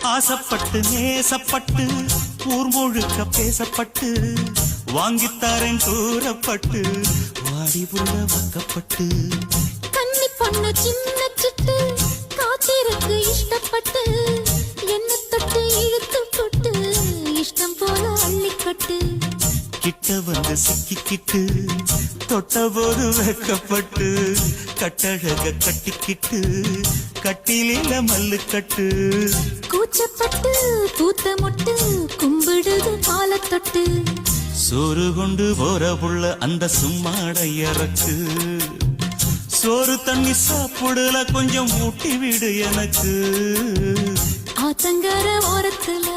ஆசப்பட்டு நேசப்பட்டு ஊர் முழுக்க பேசப்பட்டு வாங்கித்தாரன் கூறப்பட்டு வாடி புள்ள வாக்கப்பட்டு கன்னி பொண்ணு சின்ன சிட்டு காத்திருக்கு இஷ்டப்பட்டு என்ன தொட்டு இழுத்து போட்டு இஷ்டம் போல அள்ளிக்கட்டு கிட்ட வந்து சிக்கிக்கிட்டு தொட்ட போது வைக்கப்பட்டு கட்டழக கட்டிக்கிட்டு கட்டிலில மல்லு கட்டு கூச்சப்பட்டு பூத்த முட்டு கும்பிடுது மாலை தொட்டு சோறு கொண்டு போற புள்ள அந்த சும்மாடை இறக்கு சோறு தண்ணி சாப்பிடல கொஞ்சம் ஊட்டி விடு எனக்கு ஆத்தங்கர ஓரத்துல